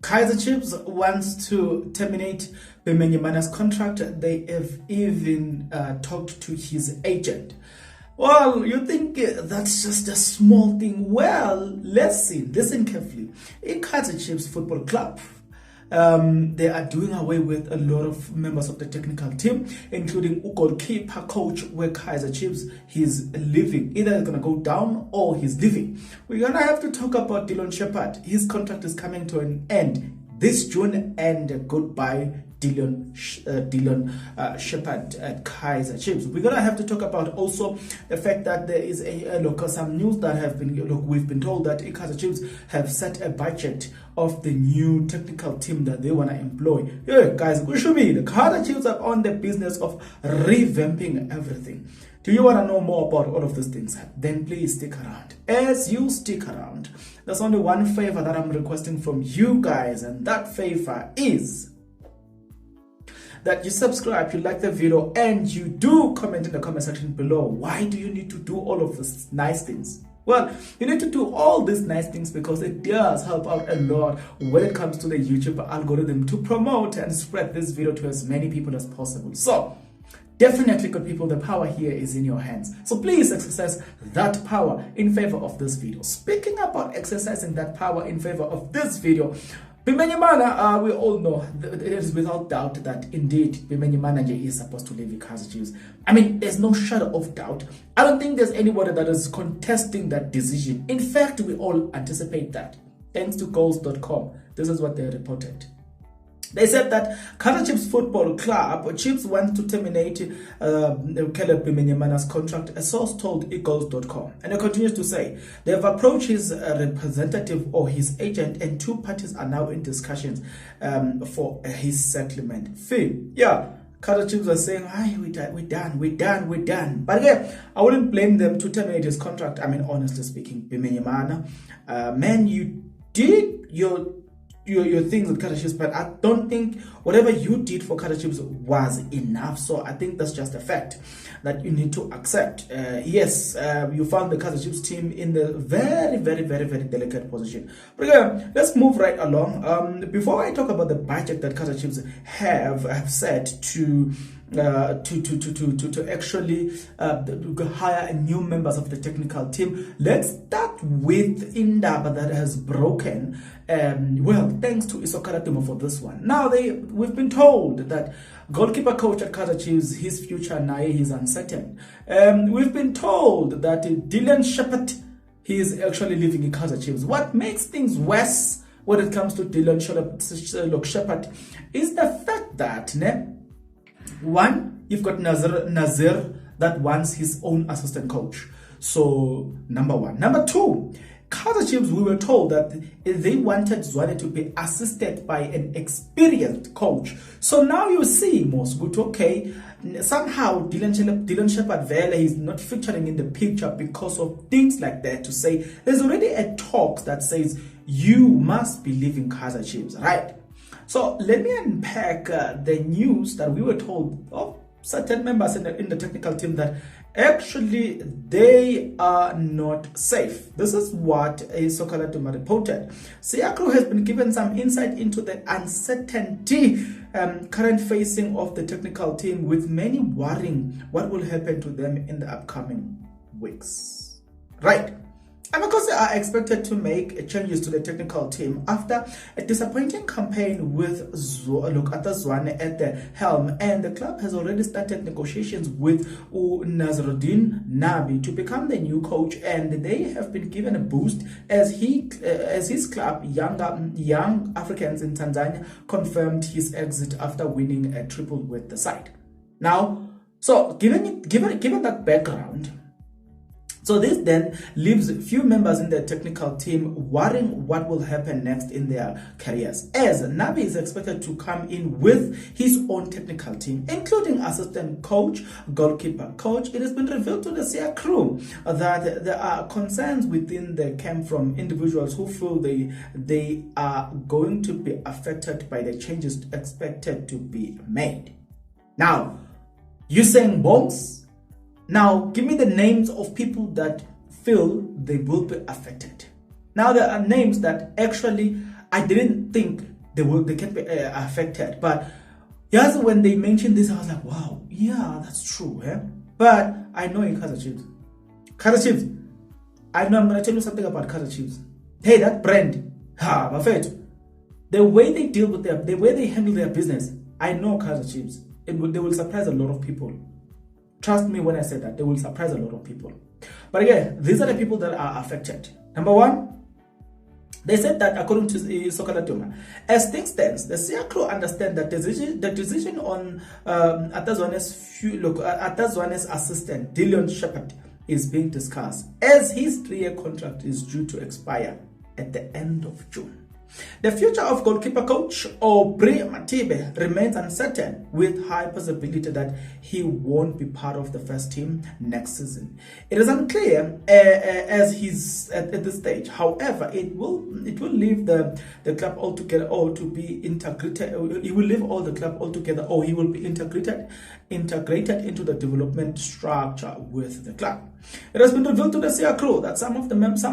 Kaizer Chiefs wants to terminate Bemenyimana's contract. They have even talked to his agent. Well, you think that's just a small thing? Well, let's see. Listen carefully. In Kaizer Chiefs Football Club, they are doing away with a lot of members of the technical team, including goalkeeper coach where Kaizer Chiefs he's leaving. Either he's gonna go down or he's leaving. We're gonna have to talk about Dylan Shepard. His contract is coming to an end this June, and goodbye Dylan Shepard at Kaizer Chiefs. We're gonna have to talk about also the fact that there is some news that have been we've been told that Kaizer Chiefs have set a budget of the new technical team that they wanna employ. Yeah, guys, we should be the Kaizer Chiefs are on the business of revamping everything. Do you want to know more about all of these things? Then please stick around. As you stick around, there's only one favor that I'm requesting from you guys, and that favor is that you subscribe, you like the video, and you do comment in the comment section below. Why do you need to do all of these nice things? Well, you need to do all these nice things because it does help out a lot when it comes to the YouTube algorithm to promote and spread this video to as many people as possible. So definitely, good people, the power here is in your hands. So please exercise that power in favor of this video. Speaking about exercising that power in favor of this video, Bemenyimana, we all know, it is without doubt that indeed Bemenyimana is supposed to leave Kaizer Chiefs. I mean, there's no shadow of doubt. I don't think there's anybody that is contesting that decision. In fact, we all anticipate that. Thanks to goals.com, this is what they reported. They said that Kaizer Chiefs Football Club, Chiefs want to terminate Caleb Bemenyimana's contract, a source told eagles.com. And it continues to say, they have approached his representative or his agent, and two parties are now in discussions for his settlement fee. Yeah, Kaizer Chiefs are saying, we're done. But again, I wouldn't blame them to terminate his contract. I mean, honestly speaking, Bemenyimana, man, you did your things with Kaizer Chiefs, but I don't think whatever you did for Kaizer Chiefs was enough. So I think that's just a fact that you need to accept. Yes, you found the Kaizer Chiefs team in the very delicate position. But again, let's move right along. Before I talk about the budget that Kaizer Chiefs have set to actually hire new members of the technical team, let's start with Indaba that has broken. Well, thanks to Isokara Timo for this one. Now we've been told that goalkeeper coach at Kaizer Chiefs, his future now is uncertain. We've been told that Dylan Shepard, he is actually living in Kaizer Chiefs. What makes things worse when it comes to Dylan Shepard is the fact that one, you've got Nazir that wants his own assistant coach. So, number one. Number two, Kaizer Chiefs, we were told that they wanted Zwane to be assisted by an experienced coach. So now you see, Mosgut, okay, somehow Dylan Shepard Vele is not featuring in the picture because of things like that, to say there's already a talk that says you must be leaving Kaizer Chiefs, right? So let me unpack the news that we were told of certain members in the technical team that actually they are not safe. This is what Sokola Duma reported. Siakro has been given some insight into the uncertainty current facing of the technical team, with many worrying what will happen to them in the upcoming weeks. Right. And because they are expected to make changes to the technical team after a disappointing campaign with Lukata Zwane at the helm, and the club has already started negotiations with Nazruddin Nabi to become the new coach, and they have been given a boost as his club, Young Africans in Tanzania, confirmed his exit after winning a triple with the side. Now, so given that background, so this then leaves few members in the technical team worrying what will happen next in their careers, as Nabi is expected to come in with his own technical team, including assistant coach, goalkeeper coach. It has been revealed to the SIA crew that there are concerns within the camp from individuals who feel they are going to be affected by the changes expected to be made. Now, Usain Bolt, now, give me the names of people that feel they will be affected. Now, there are names that actually I didn't think they can be affected. But yes, when they mentioned this, I was like, wow, yeah, that's true. Eh? But I know in Kaizer Chiefs. Kaizer Chiefs, I know I'm going to tell you something about Kaizer Chiefs. Hey, that brand, the way they deal with the way they handle their business, I know Kaizer Chiefs. They will surprise a lot of people. Trust me when I say that, they will surprise a lot of people. But again, these are the people that are affected. Number one, they said that according to Sokalatuma, as things stands, the Siakro understand that the decision on Atazwane's assistant, Dillion Shepard, is being discussed as his 3-year contract is due to expire at the end of June. The future of goalkeeper coach Aubrey Matibe remains uncertain, with high possibility that he won't be part of the first team next season. It is unclear as he's at this stage. However, it will leave the club altogether, or to be integrated. He will leave all the club altogether, or he will be integrated into the development structure with the club. It has been revealed to the SIA crew that some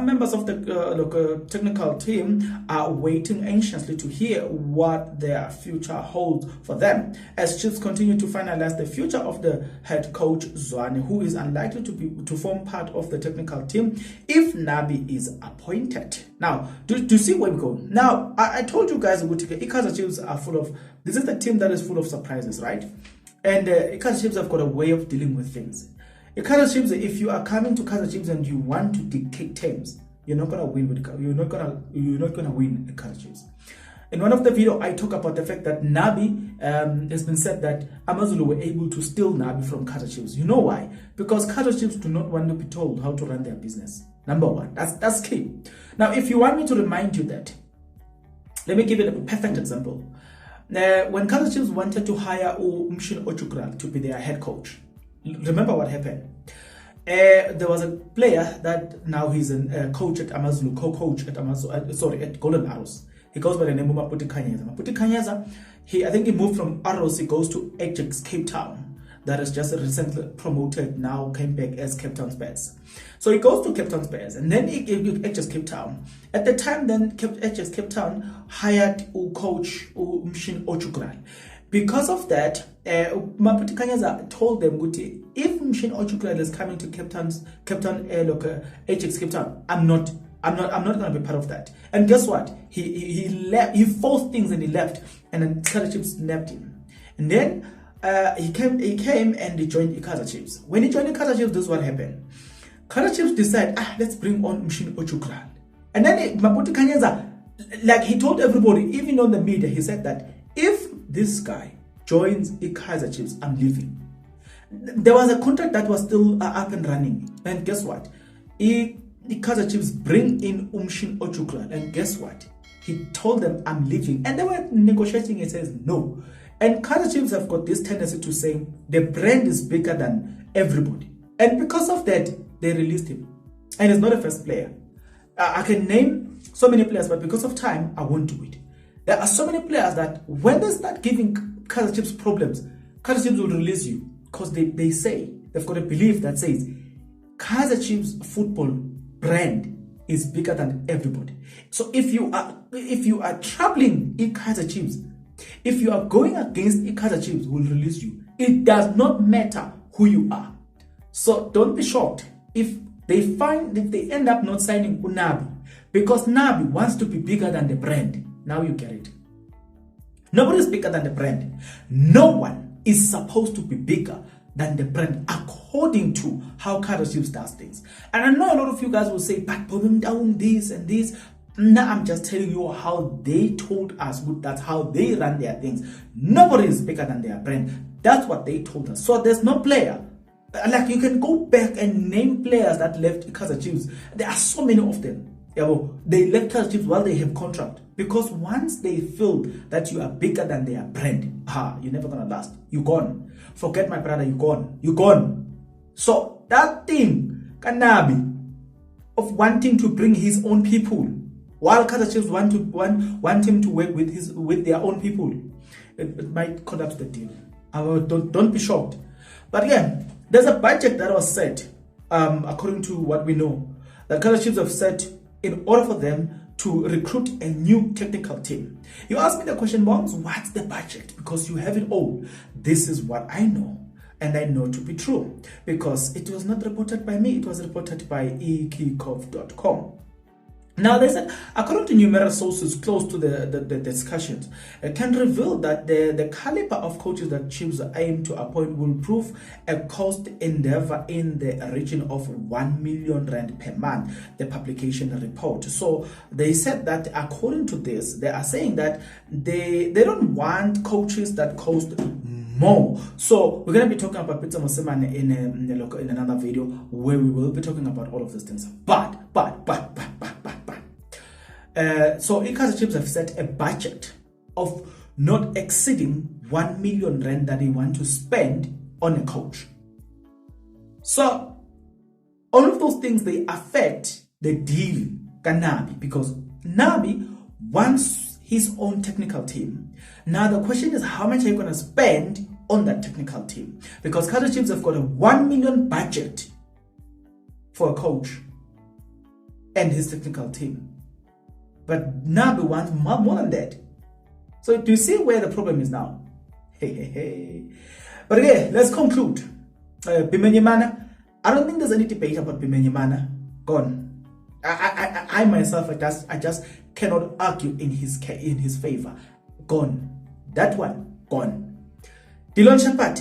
members of the technical team are waiting anxiously to hear what their future holds for them, as Chiefs continue to finalize the future of the head coach Zwane, who is unlikely to form part of the technical team if Nabi is appointed. Now, to see where we go. Now, I told you guys, Kaizer Chiefs are full of. This is the team that is full of surprises, right? And Kaizer Chiefs have got a way of dealing with things. Kaizer Chiefs, if you are coming to Kaizer Chiefs and you want to dictate terms, you're not gonna win you're not gonna win at Kaizer Chiefs. In one of the video, I talk about the fact that Nabi has been said that Amazulu were able to steal Nabi from Kaizer Chiefs. You know why? Because Kaizer Chiefs do not want to be told how to run their business. Number one, that's key. Now, if you want me to remind you that, let me give you a perfect example. When Kaizer Chiefs wanted to hire Umshin Ochukral to be their head coach, remember what happened? There was a player that now he's a coach at Amazulu, co-coach at Amazulu, at Golden Arrows. He goes by the name of Maputi Kanyeza. Maputi Kanyeza, I think he moved from Arrows, he goes to Ajax Cape Town. That is just recently promoted, now came back as Cape Town Spurs. So he goes to Cape Town Spurs, and then he Ajax Cape Town. At the time, then Ajax Cape Town hired coach Mshin Ochukral. Because of that, Maputi Kanyeza told them, if Mshin Ochukral is coming to Cape Town, Ajax Cape Town, I'm not going to be part of that. And guess what? He left. He forced things and he left. And then Kaizer Chiefs snapped him. And then he came and he joined the Kaizer Chiefs. When he joined the Kaizer Chiefs, this is what happened. Kaizer Chiefs decided, let's bring on Mshin Ochukral. And then Maputi Kanyeza, like he told everybody, even on the media, he said that if this guy joins the Kaizer Chiefs, I'm leaving. There was a contract that was still up and running. And guess what? The Kaizer Chiefs bring in Mshin Ochukral. And guess what? He told them, I'm leaving. And they were negotiating. He says, no. And Kaizer Chiefs have got this tendency to say the brand is bigger than everybody. And because of that, they released him. And he's not a first player. I can name so many players, but because of time, I won't do it. There are so many players that when they start giving Kaizer Chiefs problems, Kaizer Chiefs will release you. Because they say, they've got a belief that says, Kaizer Chiefs football brand is bigger than everybody. So if you are troubling Kaizer Chiefs, if you are going against Kaizer Chiefs, will release you. It does not matter who you are. So don't be shocked if they end up not signing Nabi, because Nabi wants to be bigger than the brand. Now you get it. Nobody is bigger than the brand. No one is supposed to be bigger than the brand according to how Kaizer Chiefs does things. And I know a lot of you guys will say, but putting down this and this. Now I'm just telling you how they told us. That's how they run their things. Nobody is bigger than their brand. That's what they told us. So there's no player. Like, you can go back and name players that left Kaizer Chiefs. There are so many of them. They left Kaizer Chiefs while they have contract. Because once they feel that you are bigger than their brand, you're never gonna last. You're gone. Forget my brother, you're gone. You're gone. So that thing, Kanabi, of wanting to bring his own people, while Kaizer Chiefs want him to work with their own people, it might collapse the deal. Don't be shocked. But again, there's a budget that was set, according to what we know, that Kaizer Chiefs have set in order for them to recruit a new technical team. You ask me the question, Moms, what's the budget? Because you have it all. This is what I know. And I know to be true. Because it was not reported by me. It was reported by ekicov.com. Now, they said, according to numerous sources close to the discussions, can reveal that the caliber of coaches that Chiefs aim to appoint will prove a cost endeavor in the region of 1 million rand per month, the publication report. So they said that according to this, they are saying that they don't want coaches that cost more. So we're going to be talking about Peter Mosemane in another video where we will be talking about all of these things. So Kaizer Chiefs have set a budget of not exceeding 1 million rand that they want to spend on a coach. So all of those things, they affect the deal Nabi, because Nabi wants his own technical team. Now the question is, how much are you going to spend on that technical team? Because Kaizer Chiefs have got a 1 million budget for a coach and his technical team. But Nabi wants more than that. So do you see where the problem is now? But again, let's conclude. Bimenyimana, I don't think there's any debate about Bimenyimana. Gone. I myself, I just cannot argue in his favor. Gone. That one, gone. Dylan Shepard,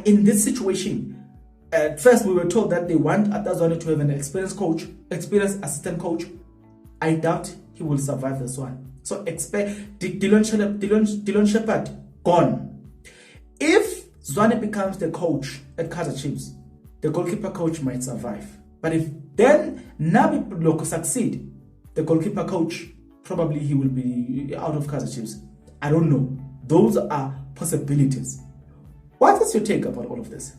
in this situation, at first we were told that they want Atazwane to have an experienced assistant coach. I doubt he will survive this one. So expect Dylan Shepard, gone. If Zwane becomes the coach at Kaizer Chiefs, the goalkeeper coach might survive. But if then Nabi Loko succeed, the goalkeeper coach, probably he will be out of Kaizer Chiefs. I don't know. Those are possibilities. What is your take about all of this?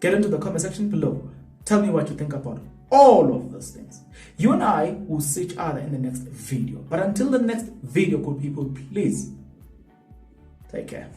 Get into the comment section below. Tell me what you think about all of those things. You and I will see each other in the next video. But until the next video, good people, please take care.